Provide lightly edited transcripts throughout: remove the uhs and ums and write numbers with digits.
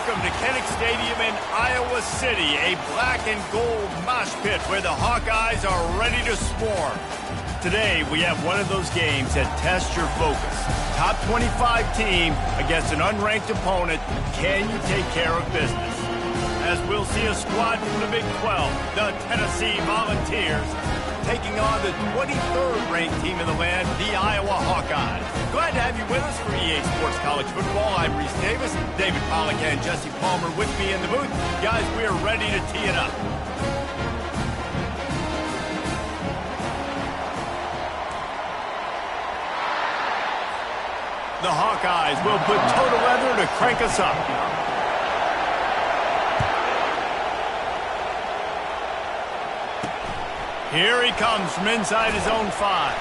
welcome to Kinnick Stadium in Iowa City, a black and gold mosh pit where the Hawkeyes are ready to swarm. Today, we have one of those games that tests your focus. Top 25 team against an unranked opponent. Can you take care of business? As we'll see a squad from the Big 12, the Tennessee Volunteers, taking on the 23rd ranked team in the land, the Iowa Hawkeyes. Glad to have you with us for EA Sports College Football. I'm Reese Davis, David Pollack and Jesse Palmer with me in the booth. Guys, we are ready to tee it up. The Hawkeyes will put total leather to crank us up. Here he comes from inside his own 5.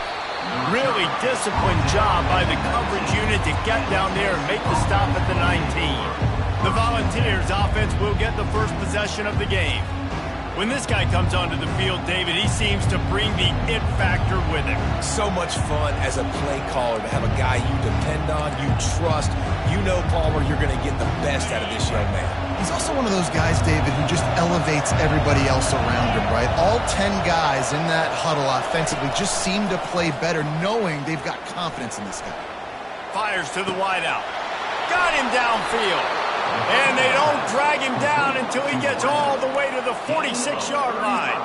Really disciplined job by the coverage unit to get down there and make the stop at the 19. The Volunteers offense will get the first possession of the game. When this guy comes onto the field, David, he seems to bring the it factor with him. So much fun as a play caller to have a guy you depend on, you trust. You know, Palmer, you're going to get the best out of this young man. He's also one of those guys, David, who just elevates everybody else around him, right? All 10 guys in that huddle offensively just seem to play better knowing they've got confidence in this guy. Fires to the wideout. Got him downfield. And they don't drag him down until he gets all the way to the 46-yard line.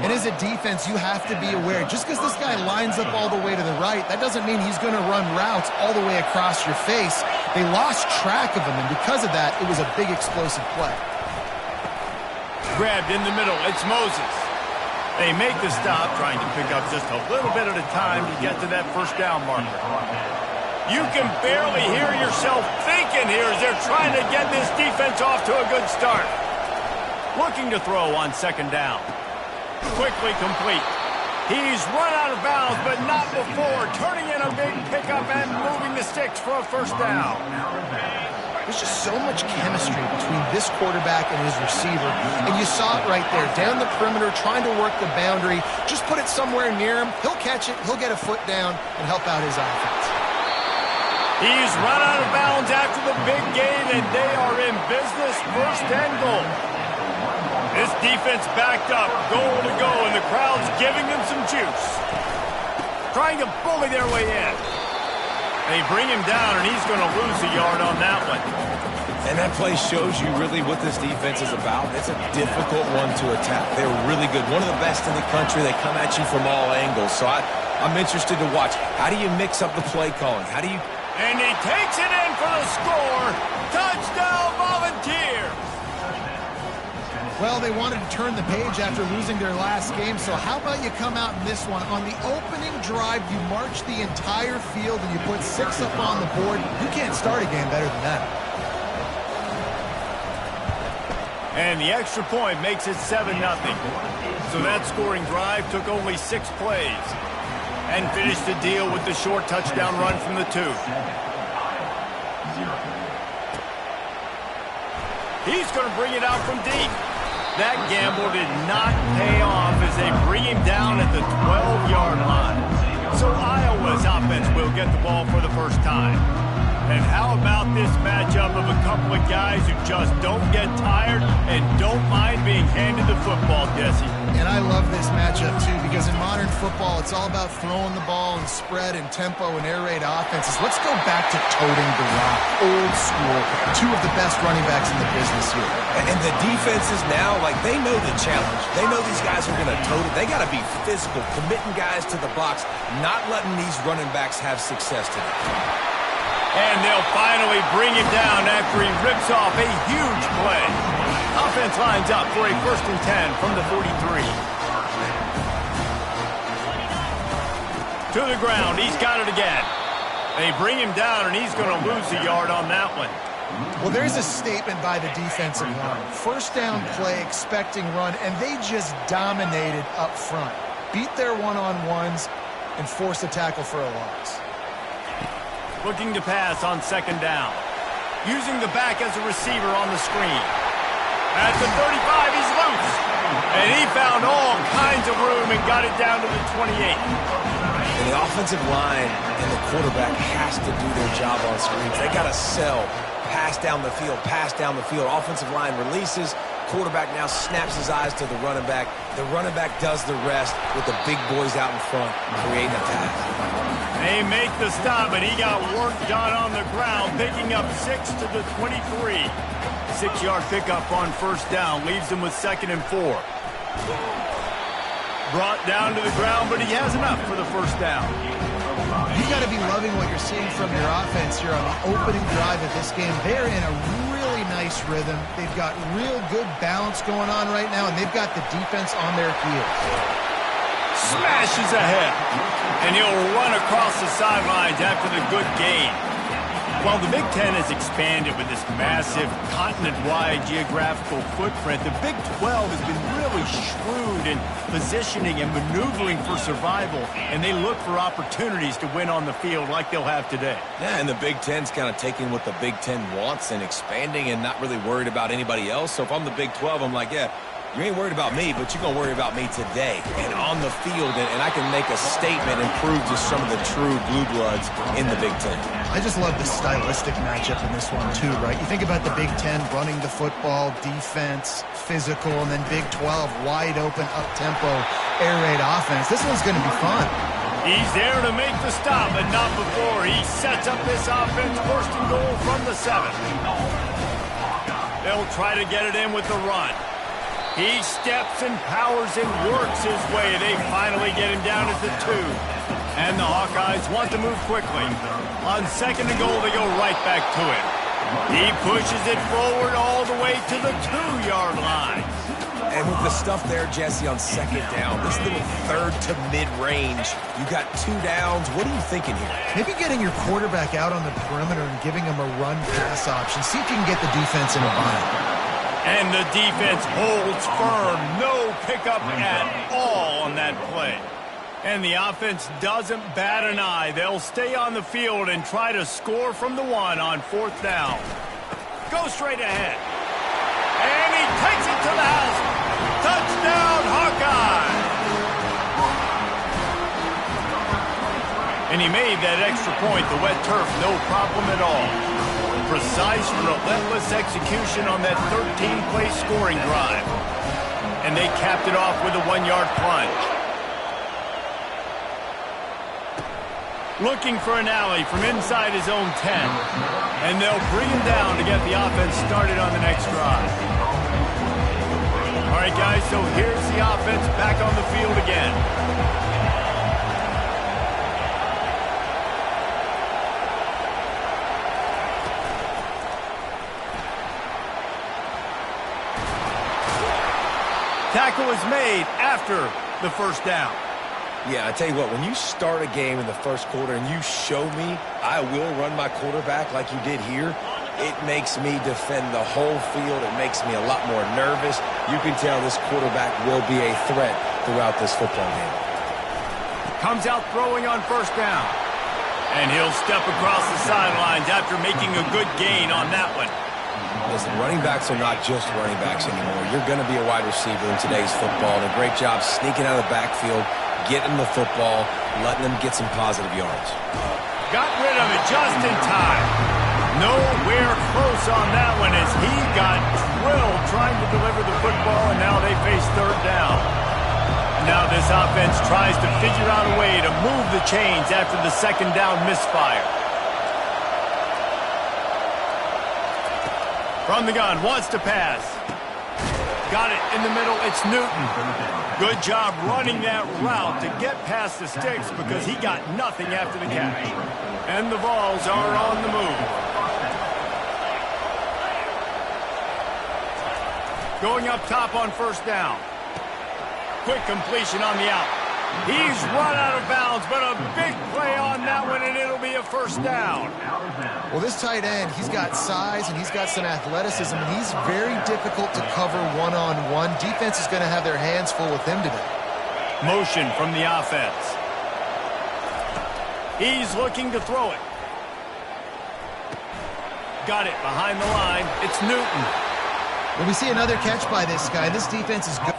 And as a defense, you have to be aware, just because this guy lines up all the way to the right, that doesn't mean he's going to run routes all the way across your face. They lost track of him, and because of that, it was a big explosive play. Grabbed in the middle, it's Moses. They make the stop, trying to pick up just a little bit at a time to get to that first down marker. You can barely hear yourself thinking here as they're trying to get this defense off to a good start. Looking to throw on second down. Quickly complete. He's run out of bounds, but not before. Turning in a big pickup and moving the sticks for a first down. There's just so much chemistry between this quarterback and his receiver. And you saw it right there, down the perimeter, trying to work the boundary. Just put it somewhere near him. He'll catch it, he'll get a foot down, and help out his offense. He's run out of bounds after the big gain, and they are in business, first and goal. This defense backed up, goal to go, and the crowd's giving them some juice. Trying to bully their way in. They bring him down, and he's going to lose a yard on that one. And that play shows you really what this defense is about. It's a difficult one to attack. They're really good. One of the best in the country. They come at you from all angles. So I'm interested to watch. How do you mix up the play calling? How do you... And he takes it in for the score. Touchdown, Volunteers. Well, they wanted to turn the page after losing their last game, so how about you come out in this one? On the opening drive, you march the entire field and you put 6 up on the board. You can't start a game better than that. And the extra point makes it 7-0. So that scoring drive took only 6 plays. And finished the deal with the short touchdown run from the 2. He's going to bring it out from deep. That gamble did not pay off as they bring him down at the 12-yard line. So Iowa's offense will get the ball for the first time. And how about this matchup of a couple of guys who just don't get tired and don't mind being handed the football, Jesse? And I love this matchup, too, because in modern football, it's all about throwing the ball and spread and tempo and air raid offenses. Let's go back to toting the rock, old school, 2 of the best running backs in the business here. And the defenses now, like, they know the challenge. They know these guys are going to tote it. They got to be physical, committing guys to the box, not letting these running backs have success today. And they'll finally bring him down after he rips off a huge play. Offense lines up for a 1st and 10 from the 43. To the ground, he's got it again. They bring him down, and he's going to lose a yard on that one. Well, there's a statement by the defensive line. First down play, expecting run, and they just dominated up front. Beat their one-on-ones and forced a tackle for a loss. Looking to pass on second down. Using the back as a receiver on the screen. At the 35, he's loose. And he found all kinds of room and got it down to the 28. And the offensive line and the quarterback has to do their job on screens. They got to sell Pass down the field, pass down the field. Offensive line releases. Quarterback now snaps his eyes to the running back. The running back does the rest with the big boys out in front, creating a pass. They make the stop, but he got work done on the ground, picking up 6 to the 23. 6-yard pickup on first down, leaves him with 2nd and 4. Brought down to the ground, but he has enough for the first down. You got to be loving what you're seeing from your offense here on the opening drive of this game. They're in a really nice rhythm. They've got real good balance going on right now, and they've got the defense on their heels. Smashes ahead, and he'll run across the sidelines after the good gain. While the Big Ten has expanded with this massive continent-wide geographical footprint, the Big 12 has been really shrewd in positioning and maneuvering for survival, and they look for opportunities to win on the field like they'll have today. Yeah, and the Big Ten's kind of taking what the Big Ten wants and expanding and not really worried about anybody else. So if I'm the Big 12, I'm like, yeah, you ain't worried about me, but you're going to worry about me today and on the field, and I can make a statement and prove to some of the true blue bloods in the Big Ten. I just love the stylistic matchup in this one, too, right? You think about the Big Ten running the football, defense, physical, and then Big 12, wide open, up-tempo, air raid offense. This one's going to be fun. He's there to make the stop, but not before. He sets up this offense, 1st and goal from the 7. They'll try to get it in with the run. He steps and powers and works his way. They finally get him down at the 2. And the Hawkeyes want to move quickly. On 2nd and goal, they go right back to him. He pushes it forward all the way to the 2-yard line. And with the stuff there, Jesse, on 2nd down, this little 3rd to mid-range, you got 2 downs. What are you thinking here? Maybe getting your quarterback out on the perimeter and giving him a run-pass option. See if you can get the defense in a bind. And the defense holds firm. No pickup at all on that play. And the offense doesn't bat an eye. They'll stay on the field and try to score from the 1 on 4th down. Go straight ahead. And he takes it to the house. Touchdown, Hawkeye! And he made that extra point, the wet turf, no problem at all. Precise, relentless execution on that 13-play scoring drive. And they capped it off with a 1-yard plunge. Looking for an alley from inside his own 10. And they'll bring him down to get the offense started on the next drive. All right, guys, so here's the offense back on the field again. Tackle is made after the 1st down. Yeah, I tell you what, when you start a game in the 1st quarter and you show me I will run my quarterback like you did here, it makes me defend the whole field. It makes me a lot more nervous. You can tell this quarterback will be a threat throughout this football game. Comes out throwing on 1st down. And he'll step across the sidelines after making a good gain on that one. Listen, running backs are not just running backs anymore. You're going to be a wide receiver in today's football, and a great job sneaking out of the backfield, getting the football, letting them get some positive yards. Got rid of it just in time. Nowhere close on that one as he got drilled trying to deliver the football, and now they face 3rd down. Now this offense tries to figure out a way to move the chains after the 2nd down misfire. From the gun, wants to pass. Got it in the middle, it's Newton. Good job running that route to get past the sticks because he got nothing after the catch. And the Vols are on the move. Going up top on 1st down. Quick completion on the out. He's run out of bounds, but a big play on that one, and it'll be a 1st down. Well, this tight end, he's got size and he's got some athleticism, and he's very difficult to cover one-on-one. Defense is going to have their hands full with him today. Motion from the offense. He's looking to throw it. Got it behind the line. It's Newton. When we see another catch by this guy, this defense is good.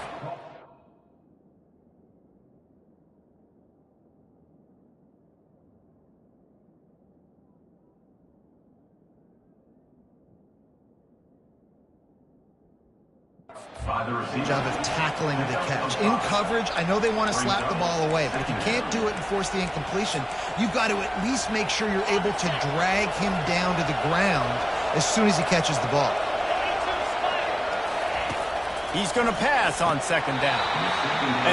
Job of tackling the catch. In coverage, I know they want to slap the ball away, but if you can't do it and force the incompletion, you've got to at least make sure you're able to drag him down to the ground as soon as he catches the ball. He's going to pass on second down.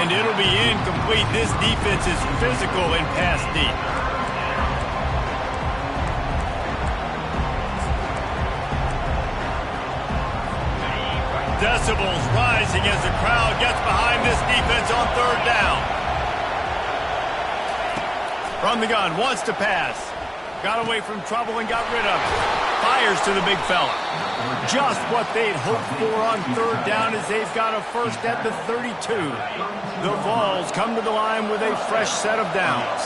And it'll be incomplete. This defense is physical and pass deep. Decibels rising as the crowd gets behind this defense on third down. From the gun, wants to pass. Got away from trouble and got rid of it. Fires to the big fella. Just what they'd hoped for on third down as they've got a first at the 32. The Vols come to the line with a fresh set of downs.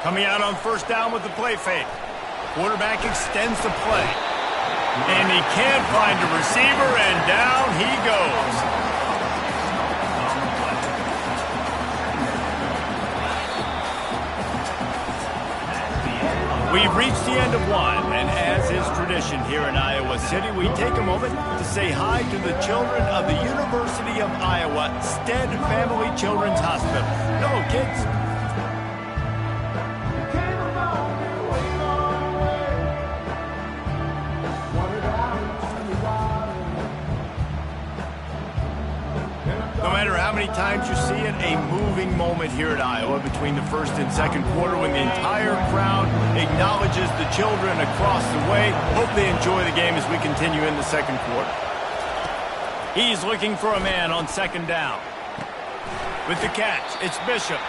Coming out on first down with the play fake. Quarterback extends the play. And he can't find a receiver, and down he goes. We've reached the end of one, and as is tradition here in Iowa City, we take a moment to say hi to the children of the University of Iowa Stead Family Children's Hospital. Hello, kids. No matter how many times you see it, a moving moment here at Iowa between the first and second quarter when the entire crowd acknowledges the children across the way. Hope they enjoy the game as we continue in the second quarter. He's looking for a man on second down. With the catch, it's Bishop.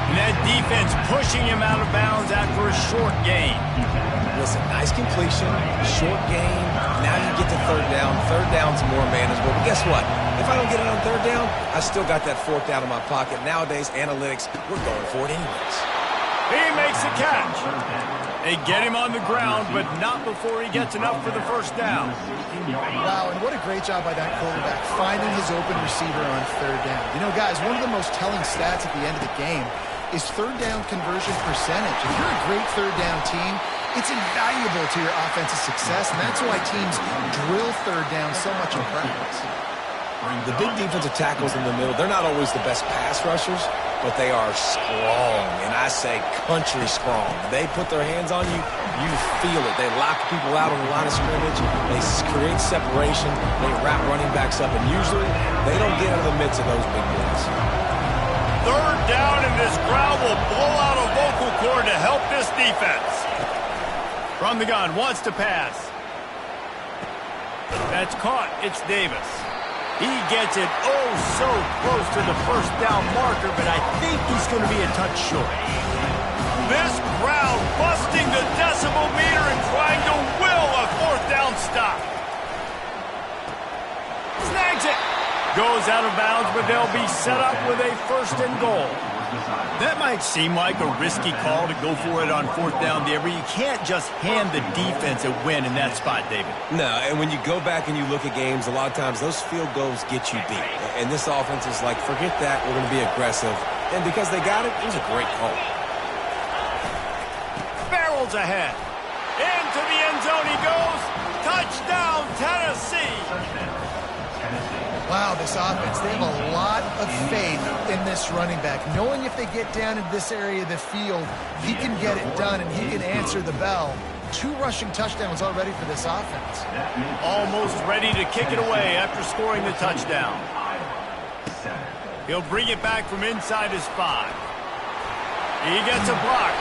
And that defense pushing him out of bounds after a short gain. Listen, nice completion, short game. Now you get to third down. Third down's more manageable. But guess what? If I don't get it on third down, I still got that fourth down in my pocket. Nowadays, analytics, we're going for it anyways. He makes the catch. They get him on the ground, but not before he gets enough for the first down. Wow, and what a great job by that quarterback, finding his open receiver on third down. You know, guys, one of the most telling stats at the end of the game is third down conversion percentage. If you're a great third down team, it's invaluable to your offensive success, and that's why teams drill third down so much in practice. The big defensive tackles in the middle, they're not always the best pass rushers, but they are strong, and I say country strong. They put their hands on you, you feel it. They lock people out on the line of scrimmage. They create separation. They wrap running backs up, and usually they don't get out of the midst of those big boys. Third down, and this crowd will blow out a vocal cord to help this defense. From the gun, wants to pass. That's caught. It's Davis. He gets it oh so close to the first down marker, but I think he's going to be a touch short. This crowd busting the decibel meter and trying to will a fourth down stop. Snags it. Goes out of bounds, but they'll be set up with a first and goal. That might seem like a risky call to go for it on fourth down there, but you can't just hand the defense a win in that spot, David. No, and when you go back and you look at games, a lot of times those field goals get you beat. And this offense is like, forget that, we're going to be aggressive. And because they got it, it was a great call. Barrels ahead. Into the end zone he goes. Touchdown, Tennessee. Wow, this offense, they have a lot of faith in this running back. Knowing if they get down into this area of the field, he can get it done and he can answer the bell. 2 rushing touchdowns already for this offense. Almost ready to kick it away after scoring the touchdown. He'll bring it back from inside his 5. He gets a block.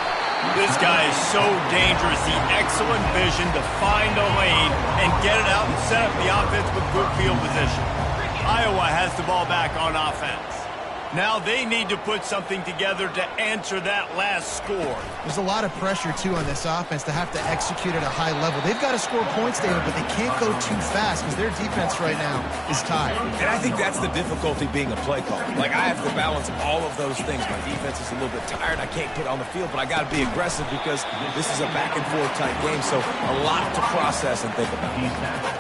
This guy is so dangerous. The excellent vision to find a lane and get it out and set up the offense with good field position. Iowa has the ball back on offense. Now they need to put something together to answer that last score. There's a lot of pressure, too, on this offense to have to execute at a high level. They've got to score points, David, but they can't go too fast because their defense right now is tired. And I think that's the difficulty being a play caller. Like, I have to balance all of those things. My defense is a little bit tired. I can't put it on the field, but I got to be aggressive because this is a back-and-forth type game, so a lot to process and think about.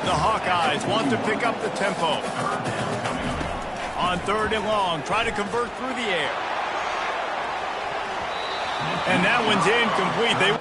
The Hawkeyes want to pick up the tempo. On third and long, try to convert through the air. And that one's incomplete.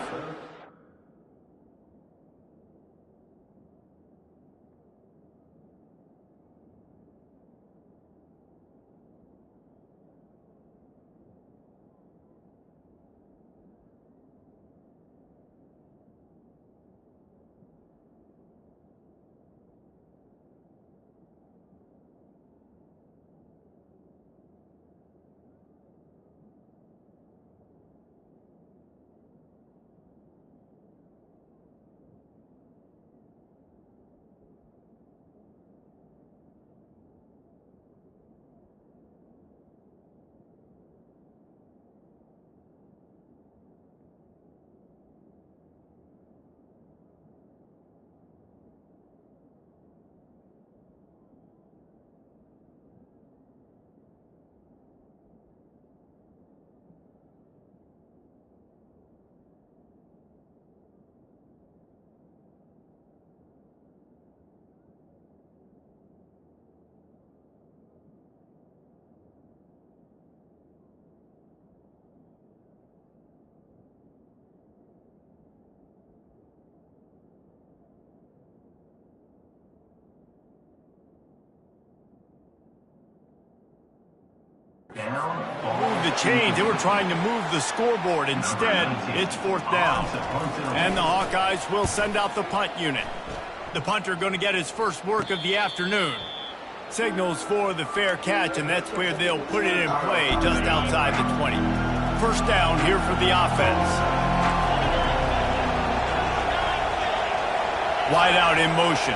Move the chains. They were trying to move the scoreboard. Instead, it's fourth down. And the Hawkeyes will send out the punt unit. The punter going to get his first work of the afternoon. Signals for the fair catch, and that's where they'll put it in play just outside the 20. First down here for the offense. Wide out in motion.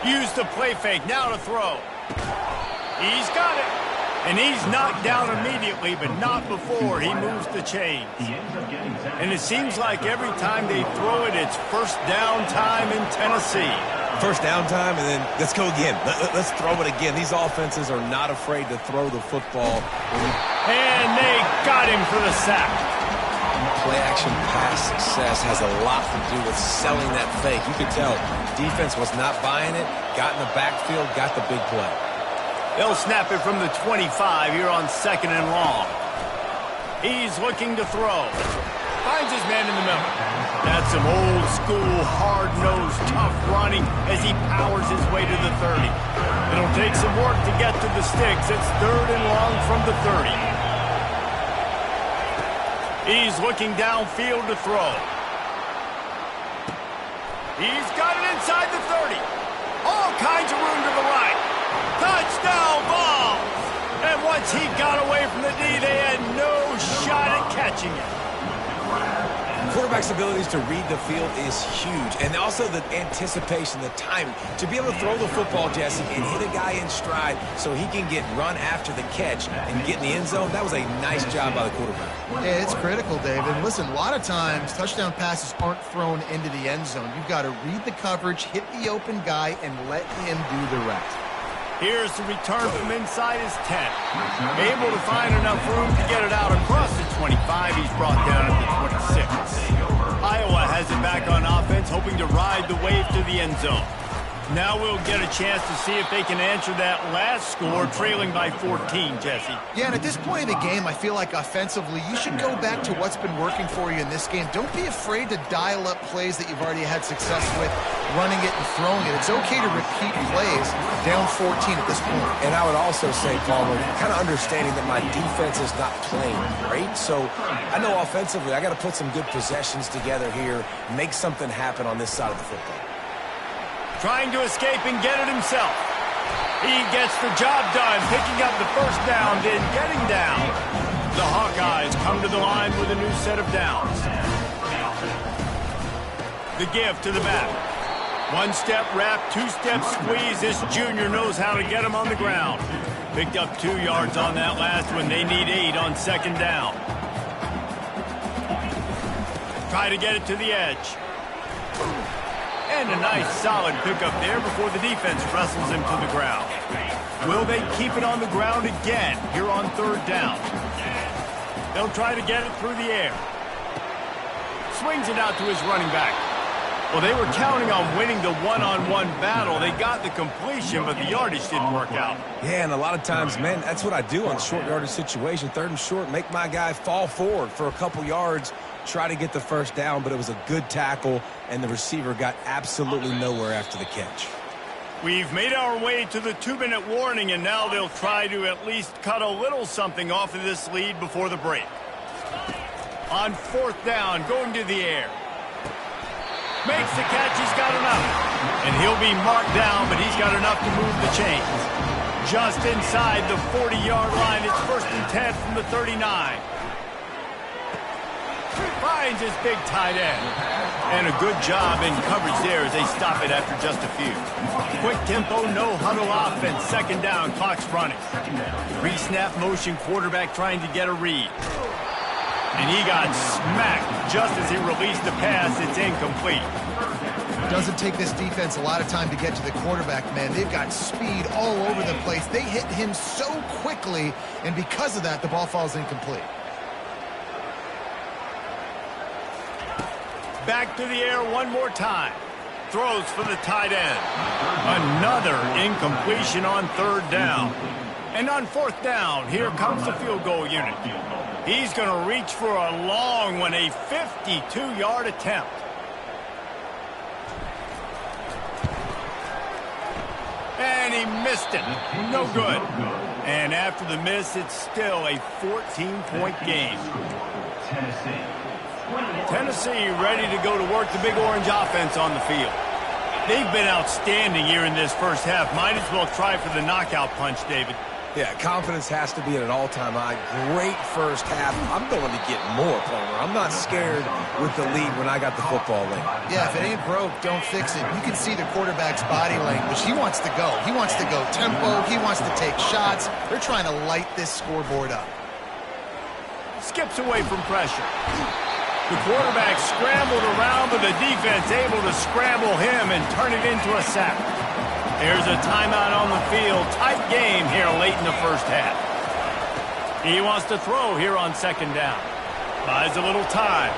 Use the play fake. Now to throw. He's got it. And he's knocked down immediately, but not before he moves the chains. And it seems like every time they throw it, it's first down time in Tennessee. First down time, and then let's go again. Let's throw it again. These offenses are not afraid to throw the football. And they got him for the sack. Play-action pass success has a lot to do with selling that fake. You could tell defense was not buying it, got in the backfield, got the big play. They'll snap it from the 25 here on second and long. He's looking to throw. Finds his man in the middle. That's some old school, hard-nosed, tough running as he powers his way to the 30. It'll take some work to get to the sticks. It's third and long from the 30. He's looking downfield to throw. He's got it inside the 30. All kinds of room to the right. Touchdown ball! And once he got away from the D, they had no shot at catching it. Quarterback's abilities to read the field is huge, and also the anticipation, the timing. To be able to throw the football, Jesse, and hit a guy in stride so he can get run after the catch and get in the end zone, that was a nice job by the quarterback. Yeah, it's critical, David. Listen, a lot of times touchdown passes aren't thrown into the end zone. You've got to read the coverage, hit the open guy, and let him do the rest. Here's the return from inside his 10. Able to find enough room to get it out across the 25. He's brought down at the 26. Iowa has it back on offense, hoping to ride the wave to the end zone. Now we'll get a chance to see if they can answer that last score, trailing by 14, Jesse. Yeah, and at this point of the game, I feel like offensively, you should go back to what's been working for you in this game. Don't be afraid to dial up plays that you've already had success with, running it and throwing it. It's okay to repeat plays down 14 at this point. And I would also say, Palmer, kind of understanding that my defense is not playing great, so I know offensively I got to put some good possessions together here, make something happen on this side of the football. Trying to escape and get it himself. He gets the job done, picking up the first down, then getting down. The Hawkeyes come to the line with a new set of downs. The give to the back. One-step wrap, two-step squeeze. This junior knows how to get him on the ground. Picked up 2 yards on that last one. They need 8 on second down. Try to get it to the edge. And a nice solid pickup there before the defense wrestles him to the ground. Will they keep it on the ground again here on third down? They'll try to get it through the air. Swings it out to his running back. Well, they were counting on winning the one-on-one battle. They got the completion, but the yardage didn't work out. Yeah, and a lot of times, man, that's what I do on short yardage situation. Third and short, make my guy fall forward for a couple yards, try to get the first down, but it was a good tackle, and the receiver got absolutely nowhere after the catch. We've made our way to the 2-minute warning, and now they'll try to at least cut a little something off of this lead before the break. On fourth down, going to the air. Makes the catch, he's got enough. And he'll be marked down, but he's got enough to move the chains. Just inside the 40-yard line, it's first and 10 from the 39. Finds his big tight end. And a good job in coverage there as they stop it after just a few. Quick tempo, no huddle offense. Second down, clock's running. Pre-snap motion, quarterback trying to get a read. And he got smacked just as he released the pass. It's incomplete. Doesn't take this defense a lot of time to get to the quarterback, man. They've got speed all over the place. They hit him so quickly, and because of that, the ball falls incomplete. Back to the air one more time. Throws for the tight end. Another incompletion on third down. And on fourth down, here comes the field goal unit. He's going to reach for a long one, a 52-yard attempt. And and he missed it. No good. And after the miss, it's still a 14-point game. Tennessee ready to go to work the Big Orange offense on the field. They've been outstanding here in this first half. Might as well try for the knockout punch, David. Yeah, confidence has to be at an all-time high. Great first half. I'm going to get more, Palmer. I'm not scared with the lead when I got the football late. Yeah, if it ain't broke, don't fix it. You can see the quarterback's body language. He wants to go. He wants to go tempo. He wants to take shots. They're trying to light this scoreboard up. Skips away from pressure. The quarterback scrambled around, but the defense able to scramble him and turn it into a sack. There's a timeout on the field. Tight game here late in the first half. He wants to throw here on second down. Buys a little time.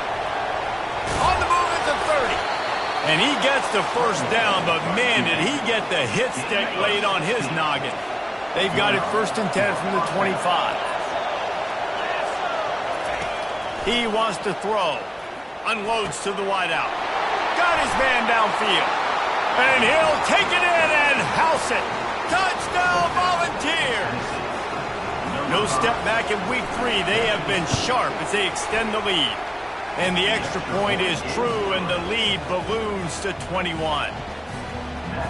On the move at the 30. And he gets the first down, but man, did he get the hit stick laid on his noggin. They've got it 1st and 10 from the 25. He wants to throw. Unloads to the wideout. Got his man downfield. And he'll take it in and house it. Touchdown, Volunteers! No step back in week 3. They have been sharp as they extend the lead. And the extra point is true, and the lead balloons to 21.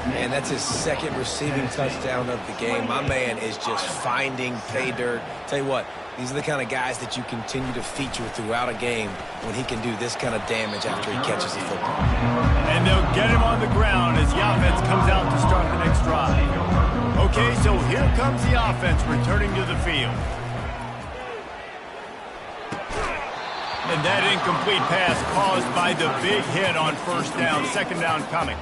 Man, that's his second receiving touchdown of the game. My man is just finding pay dirt. Tell you what, these are the kind of guys that you continue to feature throughout a game when he can do this kind of damage after he catches the football. And they'll get him on the ground as the offense comes out to start the next drive. Okay, so here comes the offense returning to the field. And that incomplete pass caused by the big hit on first down. Second down coming.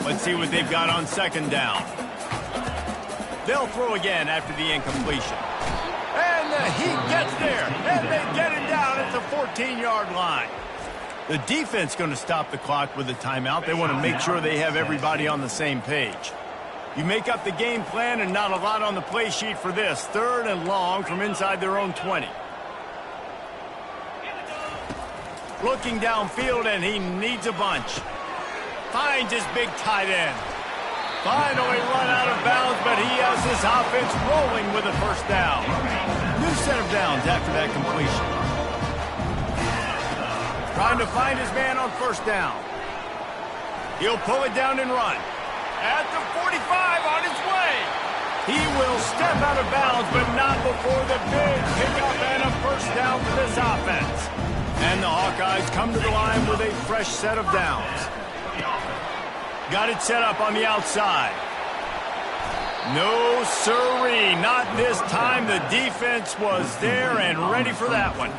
Let's see what they've got on second down. They'll throw again after the incompletion. And he gets there. And they get him down at the 14-yard line. The defense going to stop the clock with a timeout. They want to make sure they have everybody on the same page. You make up the game plan and not a lot on the play sheet for this. 3rd and long from inside their own 20. Looking downfield, and he needs a bunch. Finds his big tight end. Finally run out of bounds, but he has his offense rolling with a first down. New set of downs after that completion. Trying to find his man on first down. He'll pull it down and run. At the 45 on his way. He will step out of bounds, but not before the big pickup and a first down for this offense. And the Hawkeyes come to the line with a fresh set of downs. Got it set up on the outside. No siree, not this time. The defense was there and ready for that one.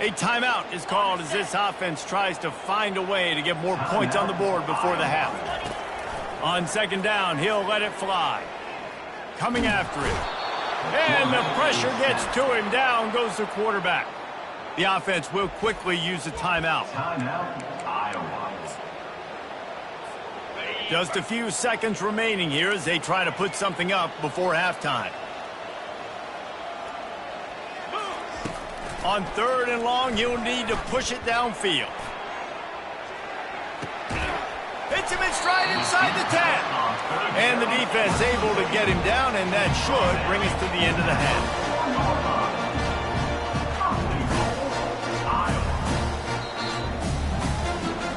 A timeout is called as this offense tries to find a way to get more points on the board before the half. On second down, he'll let it fly. Coming after it. And the pressure gets to him. Down goes the quarterback. The offense will quickly use a timeout. Just a few seconds remaining here as they try to put something up before halftime. On 3rd and long, you'll need to push it downfield. Hits him in stride inside the 10. And the defense able to get him down, and that should bring us to the end of the half.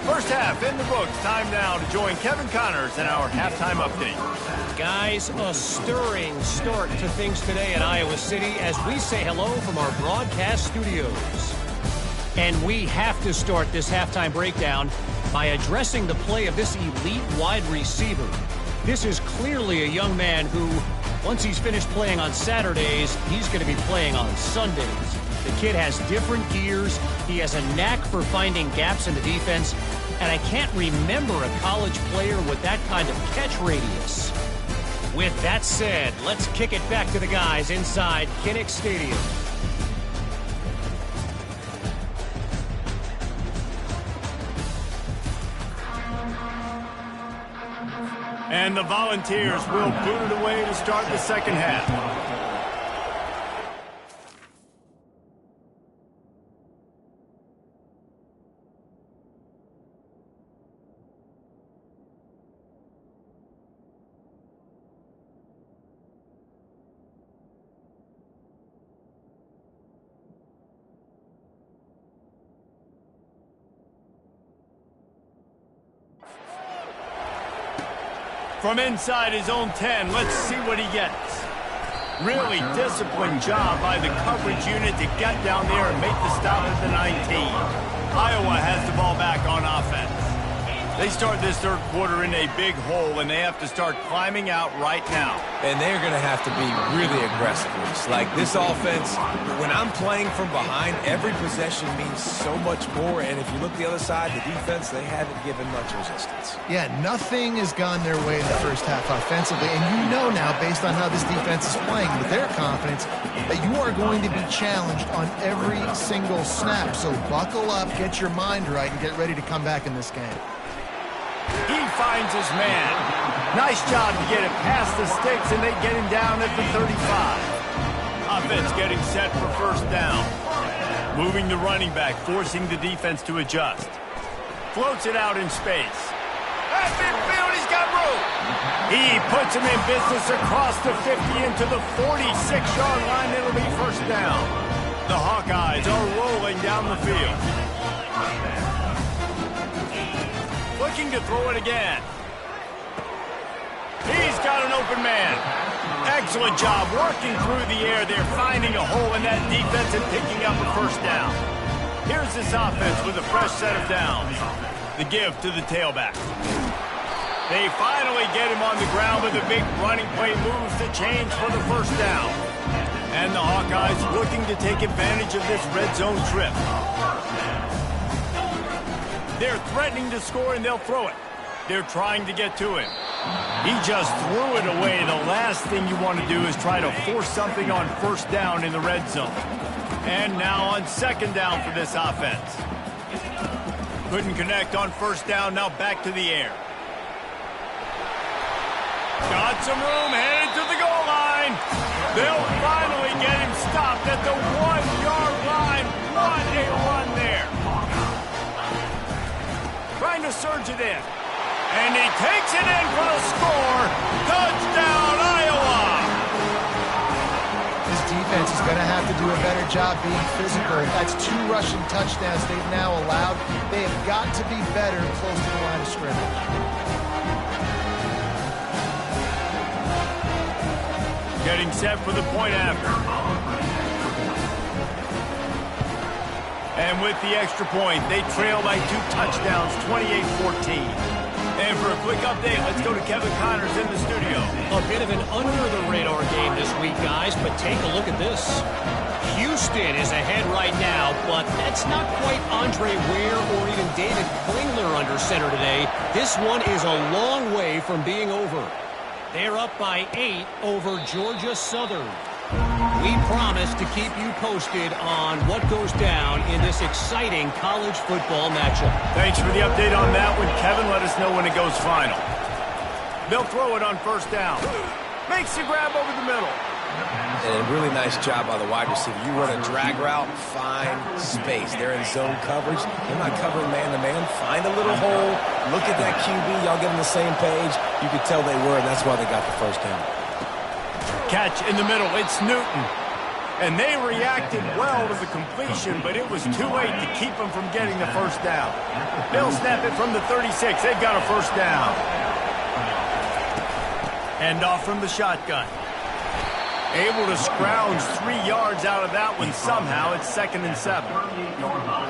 First half in the books. Time now to join Kevin Connors in our halftime update. Guys, a stirring start to things today in Iowa City as we say hello from our broadcast studios. And we have to start this halftime breakdown by addressing the play of this elite wide receiver. This is clearly a young man who, once he's finished playing on Saturdays, he's going to be playing on Sundays. The kid has different gears. He has a knack for finding gaps in the defense. And I can't remember a college player with that kind of catch radius. With that said, let's kick it back to the guys inside Kinnick Stadium. And the Volunteers will boot it away to start the second half. From inside his own 10, let's see what he gets. Really disciplined job by the coverage unit to get down there and make the stop at the 19. Iowa has the ball back on offense. They start this third quarter in a big hole, and they have to start climbing out right now. And they're going to have to be really aggressive. Like this offense, when I'm playing from behind, every possession means so much more. And if you look the other side, the defense, they haven't given much resistance. Yeah, nothing has gone their way in the first half offensively. And you know now, based on how this defense is playing, with their confidence, that you are going to be challenged on every single snap. So buckle up, get your mind right, and get ready to come back in this game. He finds his man. Nice job to get it past the sticks, and they get him down at the 35. Offense getting set for first down. Moving the running back, forcing the defense to adjust. Floats it out in space. At midfield, he's got room. He puts him in business across the 50 into the 46-yard line. It'll be first down. The Hawkeyes are rolling down the field. Looking to throw it again. He's got an open man. Excellent job working through the air there, finding a hole in that defense and picking up a first down. Here's this offense with a fresh set of downs. The give to the tailback. They finally get him on the ground with a big running play moves to change for the first down. And the Hawkeyes looking to take advantage of this red zone trip. They're threatening to score, and they'll throw it. They're trying to get to him. He just threw it away. The last thing you want to do is try to force something on first down in the red zone. And now on second down for this offense. Couldn't connect on first down, now back to the air. Got some room, headed to the goal line. They'll finally get him stopped at the 1-yard line. What a run there. Trying to surge it in. And he takes it in for the score. Touchdown, Iowa! This defense is going to have to do a better job being physical. That's 2 rushing touchdowns they've now allowed. They have got to be better close to the line of scrimmage. Getting set for the point after. And with the extra point, they trail by 2 touchdowns, 28-14. And for a quick update, let's go to Kevin Connors in the studio. A bit of an under-the-radar game this week, guys, but take a look at this. Houston is ahead right now, but that's not quite Andre Ware or even David Klingler under center today. This one is a long way from being over. They're up by 8 over Georgia Southern. We promise to keep you posted on what goes down in this exciting college football matchup. Thanks for the update on that one, Kevin. Let us know when it goes final. They'll throw it on first down. Makes the grab over the middle. And a really nice job by the wide receiver. You run a drag route, find space. They're in zone coverage. They're not covering man-to-man. Find a little hole. Look at that QB. Y'all get on the same page. You could tell they were, and that's why they got the first down. Catch in the middle. It's Newton. And they reacted well to the completion, but it was too late to keep them from getting the first down. They'll snap it from the 36. They've got a first down. End off from the shotgun. Able to scrounge 3 yards out of that one somehow. It's 2nd and 7.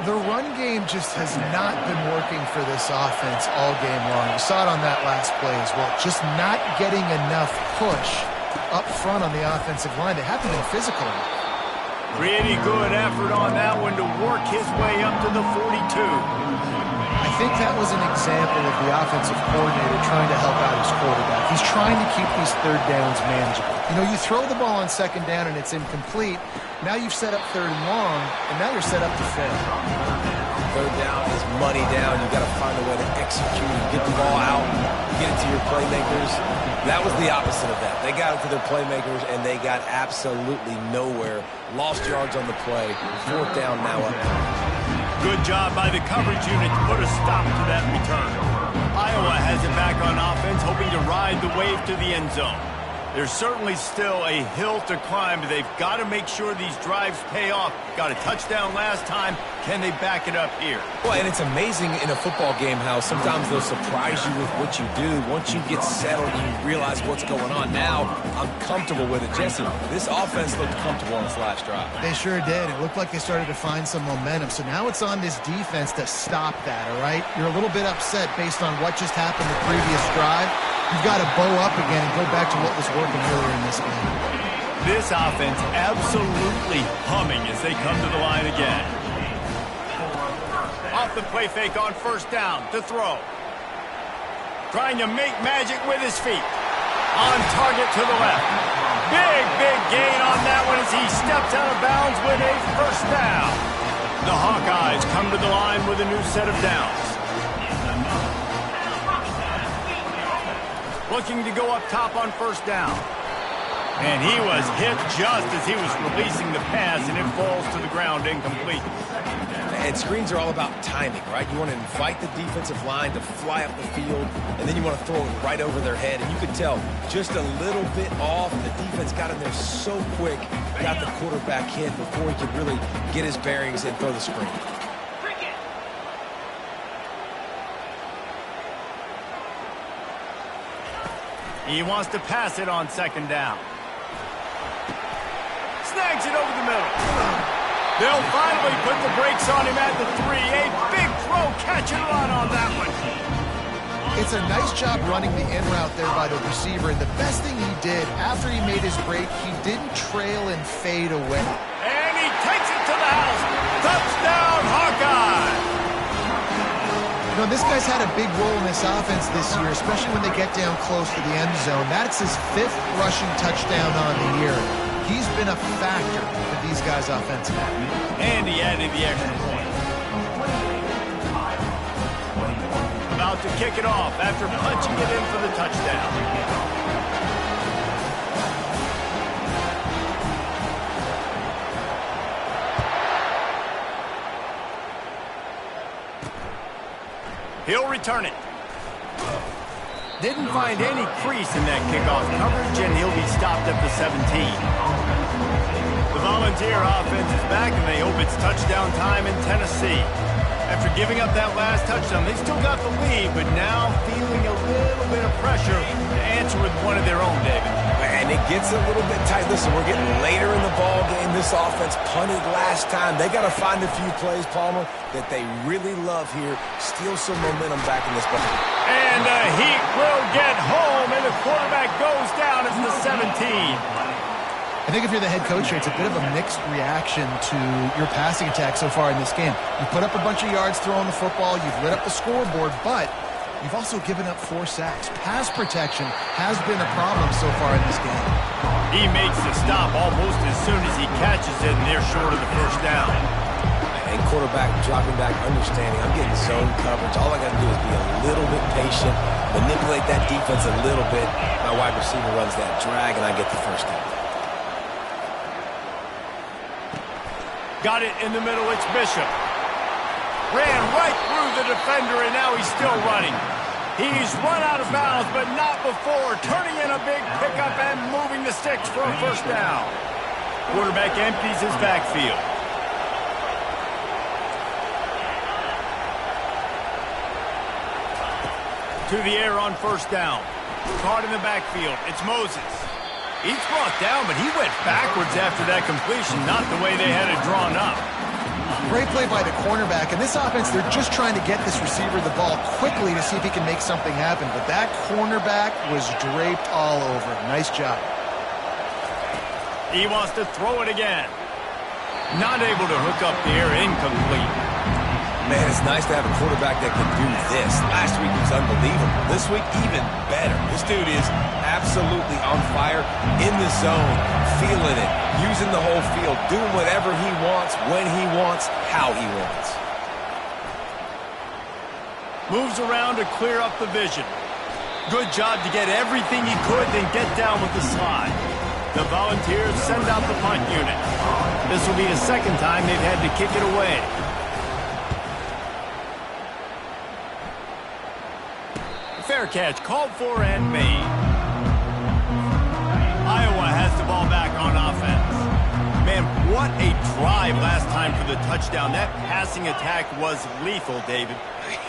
The run game just has not been working for this offense all game long. You saw it on that last play as well. Just not getting enough push up front on the offensive line. They haven't been physical. Pretty good effort on that one to work his way up to the 42. I think that was an example of the offensive coordinator trying to help out his quarterback. He's trying to keep these third downs manageable. You know, you throw the ball on second down and it's incomplete. Now you've set up 3rd and long, and now you're set up to fail. Third down is money down. You've got to find a way to execute and get the ball out, get it to your playmakers. That was the opposite of that. They got it to their playmakers, and they got absolutely nowhere. Lost yards on the play. 4th down now up. Good job by the coverage unit to put a stop to that return. Iowa has it back on offense, hoping to ride the wave to the end zone. There's certainly still a hill to climb, but they've got to make sure these drives pay off. Got a touchdown last time. Can they back it up here? Well, and it's amazing in a football game how sometimes they'll surprise you with what you do. Once you get settled and you realize what's going on, now I'm comfortable with it. Jesse, this offense looked comfortable on its last drive. They sure did. It looked like they started to find some momentum. So now it's on this defense to stop that, all right? You're a little bit upset based on what just happened the previous drive. You've got to bow up again and go back to what was working earlier in this game. This offense absolutely humming as they come to the line again. Off the play fake on first down to throw. Trying to make magic with his feet. On target to the left. Big gain on that one as he steps out of bounds with a first down. The Hawkeyes come to the line with a new set of downs. Looking to go up top on first down. And he was hit just as he was releasing the pass, and it falls to the ground incomplete. And screens are all about timing, right? You want to invite the defensive line to fly up the field, and then you want to throw it right over their head. And you could tell just a little bit off. The defense got in there so quick, got the quarterback hit before he could really get his bearings and throw the screen. He wants to pass it on second down. Snags it over the middle. They'll finally put the brakes on him at the 3. A big throw, catch and run on that one. It's a nice job running the in route there by the receiver. And the best thing he did after he made his break, he didn't trail and fade away. And he takes it to the house. Touchdown, Hawkeye! You know, this guy's had a big role in this offense this year, especially when they get down close to the end zone. That's his 5th rushing touchdown on the year. He's been a factor for these guys offensively. And he added the extra point. About to kick it off after punching it in for the touchdown. He'll return it. Didn't find any crease in that kickoff coverage, and he'll be stopped at the 17. The Volunteer offense is back, and they hope it's touchdown time in Tennessee. After giving up that last touchdown, they still got the lead, but now feeling a little bit of pressure to answer with one of their own, David. And it gets a little bit tight. Listen, we're getting later in the ball game. This offense punted last time. They got to find a few plays, Palmer, that they really love here. Steal some momentum back in this ball. And the Heat will get home, and the quarterback goes down at the 17. I think if you're the head coach here, it's a bit of a mixed reaction to your passing attack so far in this game. You put up a bunch of yards throwing the football, you've lit up the scoreboard, but you've also given up 4 sacks. Pass protection has been a problem so far in this game. He makes the stop almost as soon as he catches it, and they're short of the first down. And quarterback dropping back, understanding I'm getting zone coverage. All I got to do is be a little bit patient, manipulate that defense a little bit. My wide receiver runs that drag, and I get the first down. Got it in the middle, it's Bishop. Ran right through the defender, and now he's still running. He's run out of bounds, but not before. Turning in a big pickup and moving the sticks for a first down. Quarterback empties his backfield. To the air on first down. Caught in the backfield. It's Moses. He's brought down, but he went backwards after that completion, not the way they had it drawn up. Great play by the cornerback. In this offense, they're just trying to get this receiver the ball quickly to see if he can make something happen. But that cornerback was draped all over. Nice job. He wants to throw it again. Not able to hook up the air, incomplete. Man, it's nice to have a quarterback that can do this. Last week he was unbelievable. This week, even better. This dude is absolutely on fire, in the zone, feeling it, using the whole field, doing whatever he wants, when he wants, how he wants. Moves around to clear up the vision. Good job to get everything he could, then get down with the slide. The Volunteers send out the punt unit. This will be the second time they've had to kick it away. Fair catch, called for and made. ball back on offense. Man, what a drive last time for the touchdown. That passing attack was lethal, David.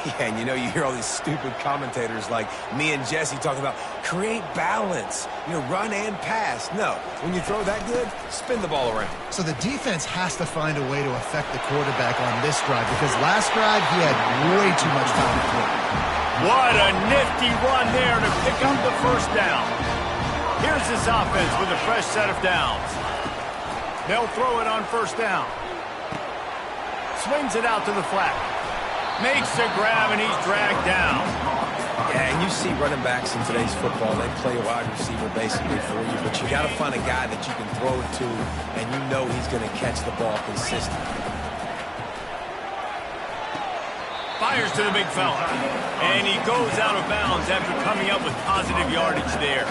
Yeah, and you know, you hear all these stupid commentators like me and Jesse talking about create balance, run and pass. No, when you throw that good, spin the ball around. So the defense has to find a way to affect the quarterback on this drive because last drive he had way too much time to throw. What a nifty run there to pick up the first down. Here's this offense with a fresh set of downs. They'll throw it on first down. Swings it out to the flat. Makes the grab, and he's dragged down. Yeah, and you see running backs in today's football, they play a wide receiver basically for you, but you got to find a guy that you can throw it to, and you know he's going to catch the ball consistently. Fires to the big fella, and he goes out of bounds after coming up with positive yardage there.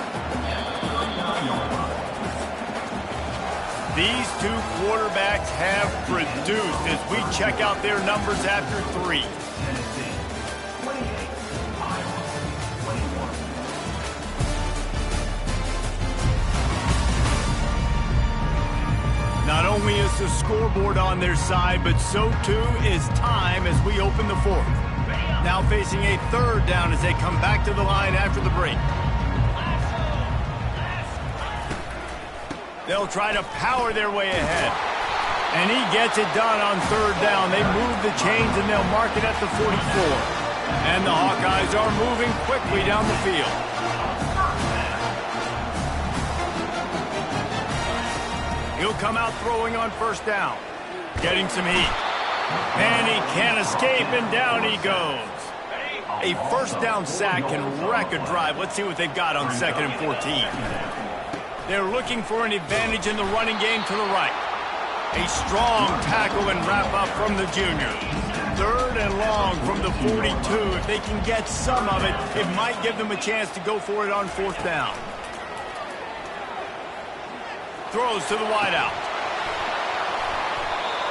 These two quarterbacks have produced as we check out their numbers after 3. Not only is the scoreboard on their side, but so too is time as we open the 4th. Now facing a 3rd down as they come back to the line after the break. They'll try to power their way ahead. And he gets it done on 3rd down. They move the chains and they'll mark it at the 44. And the Hawkeyes are moving quickly down the field. He'll come out throwing on first down. Getting some heat. And he can't escape, and down he goes. A first down sack can wreck a drive. Let's see what they've got on 2nd and 14. They're looking for an advantage in the running game to the right. A strong tackle and wrap-up from the junior. 3rd and long from the 42. If they can get some of it, it might give them a chance to go for it on 4th down. Throws to the wideout.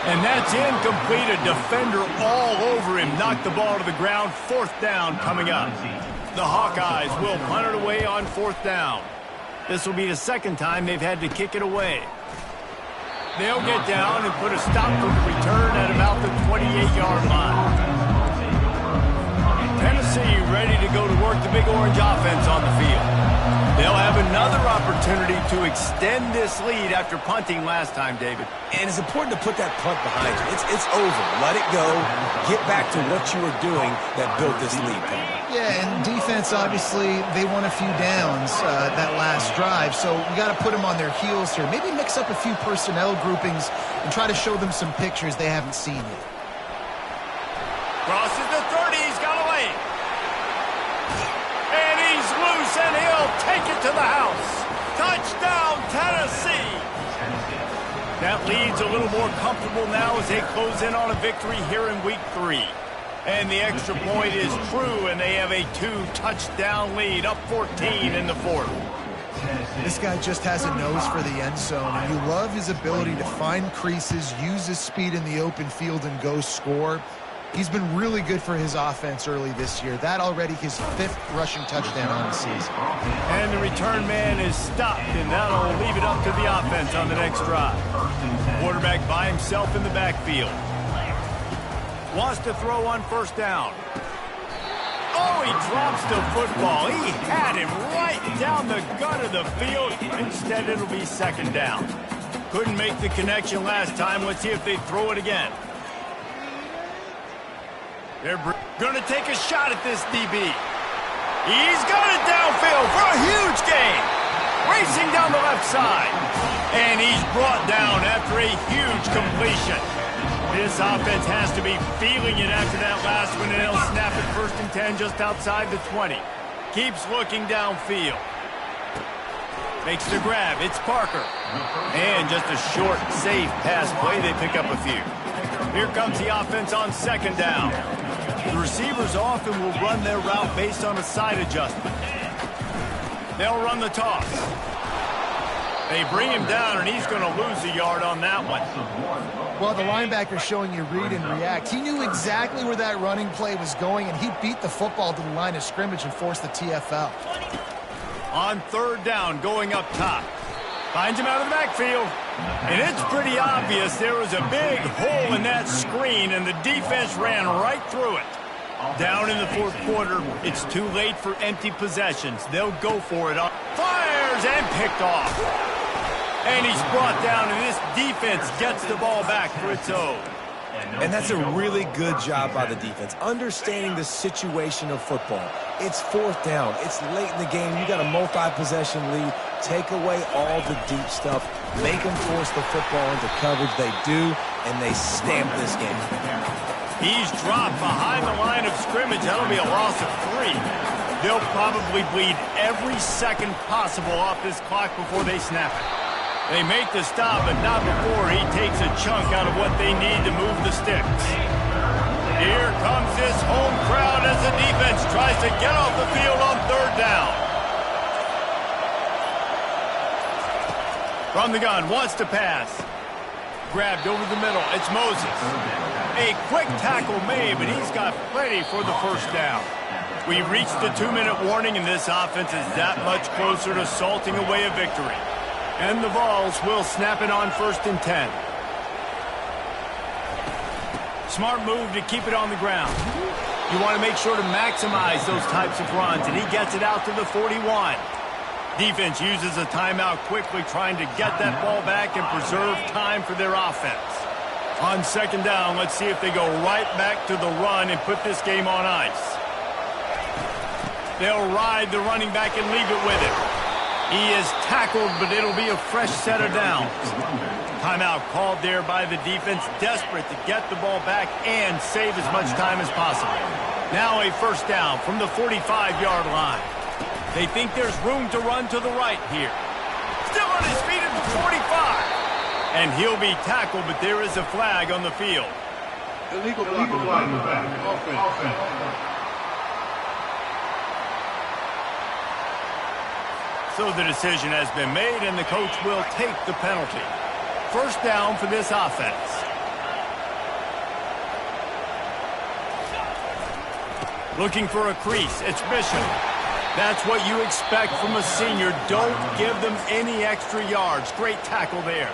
And that's incomplete. A defender all over him. Knocked the ball to the ground. 4th down coming up. The Hawkeyes will punt it away on 4th down. This will be the 2nd time they've had to kick it away. They'll get down and put a stop to the return at about the 28-yard line. Tennessee ready to go to work the Big Orange offense on the field. They'll have another opportunity to extend this lead after punting last time, David. And it's important to put that punt behind you. It's over. Let it go. Get back to what you were doing that built this lead. Yeah, and defense, obviously, they won a few downs that last drive, so we got to put them on their heels here. Maybe mix up a few personnel groupings and try to show them some pictures they haven't seen yet. Crosses the 30. He's got away. And he's loose, and he'll take it to the house. Touchdown, Tennessee. That lead's a little more comfortable now as they close in on a victory here in Week 3. And the extra point is true, and they have a 2-touchdown lead, up 14 in the 4th. This guy just has a nose for the end zone, and you love his ability to find creases, use his speed in the open field, and go score. He's been really good for his offense early this year. That already his 5th rushing touchdown on the season. And the return man is stopped, and that'll leave it up to the offense on the next drive. Quarterback by himself in the backfield. Wants to throw on first down. Oh, he drops the football. He had him right down the gut of the field. Instead, it'll be 2nd down. Couldn't make the connection last time. Let's see if they throw it again. They're going to take a shot at this DB. He's got it downfield for a huge gain. Racing down the left side. And he's brought down after a huge completion. This offense has to be feeling it after that last one, and they'll snap it 1st and 10 just outside the 20. Keeps looking downfield. Makes the grab. It's Parker. And just a short, safe pass play. They pick up a few. Here comes the offense on 2nd down. The receivers often will run their route based on a side adjustment. They'll run the toss. They bring him down, and he's going to lose a yard on that one. Well, the linebacker's showing you read and react. He knew exactly where that running play was going, and he beat the football to the line of scrimmage and forced the TFL. On 3rd down, going up top. Finds him out of the backfield. And it's pretty obvious there was a big hole in that screen, and the defense ran right through it. Down in the fourth quarter, it's too late for empty possessions. They'll go for it. Fires and picked off. And he's brought down, and this defense gets the ball back for its own. And that's a really good job by the defense, understanding the situation of football. It's fourth down. It's late in the game. You got a multi-possession lead. Take away all the deep stuff. Make them force the football into coverage. They do, and they stamp this game. He's dropped behind the line of scrimmage. That'll be a loss of 3. They'll probably bleed every second possible off this clock before they snap it. They make the stop, but not before he takes a chunk out of what they need to move the sticks. Here comes this home crowd as the defense tries to get off the field on third down. From the gun, wants to pass. Grabbed over the middle. It's Moses. A quick tackle made, but he's got plenty for the first down. We reached the 2-minute warning, and this offense is that much closer to salting away a victory. And the Vols will snap it on 1st and 10. Smart move to keep it on the ground. You want to make sure to maximize those types of runs, and he gets it out to the 41. Defense uses a timeout quickly, trying to get that ball back and preserve time for their offense. On 2nd down, let's see if they go right back to the run and put this game on ice. They'll ride the running back and leave it with him. He is tackled, but it'll be a fresh set of downs. Timeout called there by the defense, desperate to get the ball back and save as much time as possible. Now a first down from the 45-yard line. They think there's room to run to the right here. Still on his feet at the 45. And he'll be tackled, but there is a flag on the field. Illegal block in the back. Offense. So the decision has been made, and the coach will take the penalty. First down for this offense. Looking for a crease. It's Bishop. That's what you expect from a senior. Don't give them any extra yards. Great tackle there.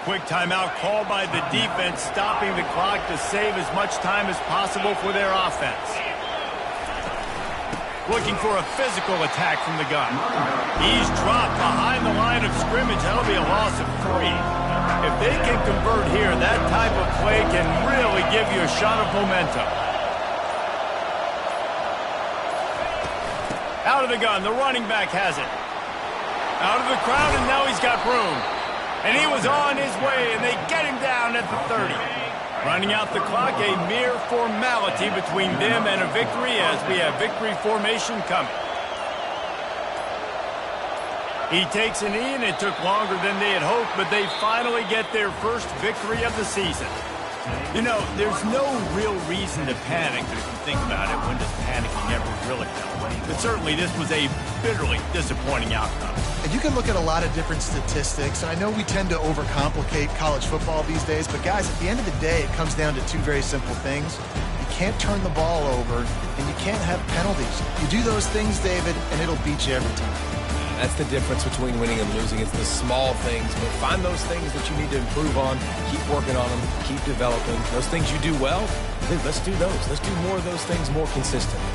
Quick timeout called by the defense, stopping the clock to save as much time as possible for their offense. Looking for a physical attack from the gun. He's dropped behind the line of scrimmage. That'll be a loss of 3. If they can convert here, that type of play can really give you a shot of momentum. Out of the gun, the running back has it. Out of the crowd, and now he's got room. And he was on his way, and they get him down at the 30. Running out the clock, a mere formality between them and a victory as we have victory formation coming. He takes a knee, and it took longer than they had hoped, but they finally get their first victory of the season. You know, there's no real reason to panic, but if you think about it, when does panicking ever really help? But certainly this was a bitterly disappointing outcome. And you can look at a lot of different statistics, and I know we tend to overcomplicate college football these days, but guys, at the end of the day, it comes down to 2 very simple things. You can't turn the ball over, and you can't have penalties. You do those things, David, and it'll beat you every time. That's the difference between winning and losing. It's the small things, but find those things that you need to improve on. Keep working on them. Keep developing. Those things you do well, let's do those. Let's do more of those things more consistently.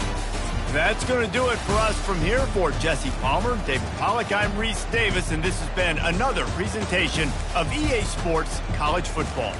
That's going to do it for us from here. For Jesse Palmer, David Pollack, I'm Reese Davis, and this has been another presentation of EA Sports College Football.